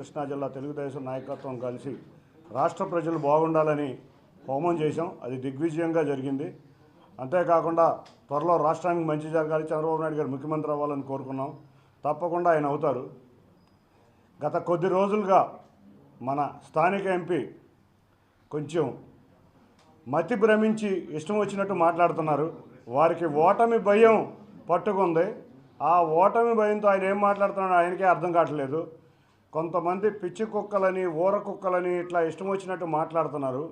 కృష్ణా జిల్లా తెలుగుదేశం నాయకత్వం కలిసి రాష్ట్ర ప్రజలు బాగుండాలని హోమం చేశాం. అది దిగ్విజయంగా జరిగింది. అంతేకాకుండా త్వరలో రాష్ట్రానికి మంచి జరగాలి, చంద్రబాబు నాయుడు గారు ముఖ్యమంత్రి అవ్వాలని కోరుకున్నాం. తప్పకుండా ఆయన అవుతారు. గత కొద్ది రోజులుగా మన స్థానిక ఎంపీ కొంచెం మతి భ్రమించి ఇష్టం వచ్చినట్టు మాట్లాడుతున్నారు. వారికి ఓటమి భయం పట్టుకుంది. ఆ ఓటమి భయంతో ఆయన ఏం మాట్లాడుతున్నాడో ఆయనకే అర్థం కావట్లేదు. కొంతమంది పిచ్చి కుక్కలని, ఊర కుక్కలని ఇట్లా ఇష్టం వచ్చినట్టు మాట్లాడుతున్నారు.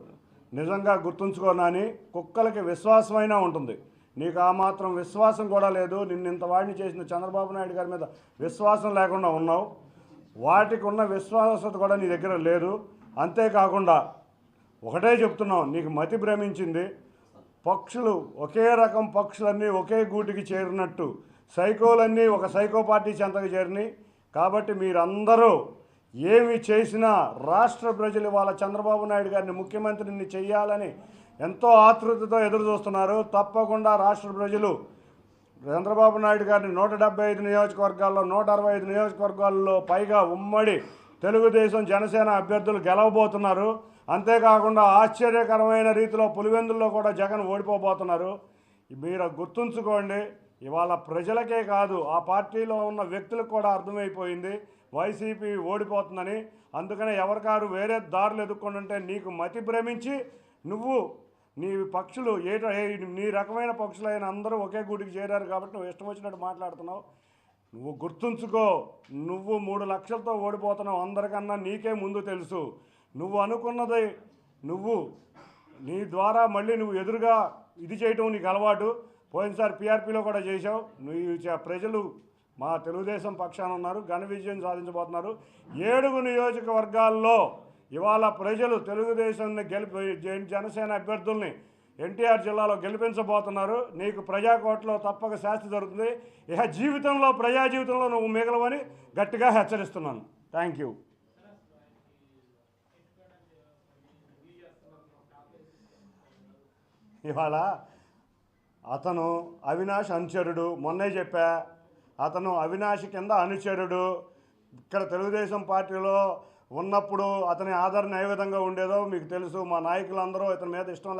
నిజంగా గుర్తుంచుకోనని, కుక్కలకి విశ్వాసమైనా ఉంటుంది. నీకు ఆ మాత్రం విశ్వాసం కూడా లేదు. నిన్నింత వాడిని చేసిన చంద్రబాబు నాయుడు గారి మీద విశ్వాసం లేకుండా ఉన్నావు. వాటికి ఉన్న విశ్వాసత కూడా నీ దగ్గర లేదు. అంతేకాకుండా ఒకటే చెప్తున్నావు, నీకు మతి భ్రమించింది. పక్షులు ఒకే రకం పక్షులన్నీ ఒకే గూటికి చేరినట్టు సైకోలన్నీ ఒక సైకో పార్టీ చెంతకు చేరినాయి. కాబట్టి మీరందరూ ఏమి చేసినా రాష్ట్ర ప్రజలు వాళ్ళ చంద్రబాబు నాయుడు గారిని ముఖ్యమంత్రిని చేయాలని ఎంతో ఆతృతతో ఎదురు చూస్తున్నారు. తప్పకుండా రాష్ట్ర ప్రజలు చంద్రబాబు నాయుడు గారిని 175 నియోజకవర్గాల్లో 165 నియోజకవర్గాల్లో పైగా ఉమ్మడి తెలుగుదేశం జనసేన అభ్యర్థులు గెలవబోతున్నారు. అంతేకాకుండా ఆశ్చర్యకరమైన రీతిలో పులివెందుల్లో కూడా జగన్ ఓడిపోబోతున్నారు. మీరు గుర్తుంచుకోండి. ఇవాళ ప్రజలకే కాదు, ఆ పార్టీలో ఉన్న వ్యక్తులకు కూడా అర్థమైపోయింది వైసీపీ ఓడిపోతుందని. అందుకనే ఎవరికారు వేరే దారులు ఎదుర్కొంటుంటే నీకు మతి భ్రమించి నీ పక్షులు నీ రకమైన పక్షులైన అందరూ ఒకే గూటికి చేరారు కాబట్టి నువ్వు ఇష్టం వచ్చినట్టు మాట్లాడుతున్నావు. నువ్వు గుర్తుంచుకో, నువ్వు 3 లక్షలతో ఓడిపోతున్నావు. అందరికన్నా నీకే ముందు తెలుసు. నువ్వు అనుకున్నది నీ ద్వారా మళ్ళీ నువ్వు ఎదురుగా ఇది చేయటం నీకు అలవాటు. పోయినసారి పీఆర్పీలో కూడా చేశావు. నువ్వు ప్రజలు మా తెలుగుదేశం పక్షాన ఉన్నారు, ఘన విజయం సాధించబోతున్నారు. 7 నియోజకవర్గాల్లో ఇవాళ ప్రజలు తెలుగుదేశాన్ని జనసేన అభ్యర్థుల్ని ఎన్టీఆర్ జిల్లాలో గెలిపించబోతున్నారు. నీకు ప్రజాకోట్లో తప్పక శాస్తి జరుగుతుంది. ఇక ప్రజా జీవితంలో నువ్వు మిగలవని గట్టిగా హెచ్చరిస్తున్నాను. Thank you. ఇవాళ అతను అవినాష్ అనుచరుడు. మొన్నే చెప్పా, అతను అవినాష్ కింద అనుచరుడు. ఇక్కడ తెలుగుదేశం పార్టీలో ఉన్నప్పుడు అతని ఆదరణ ఏ విధంగా ఉండేదో మీకు తెలుసు. మా నాయకులందరూ ఇతని మీద ఇష్టం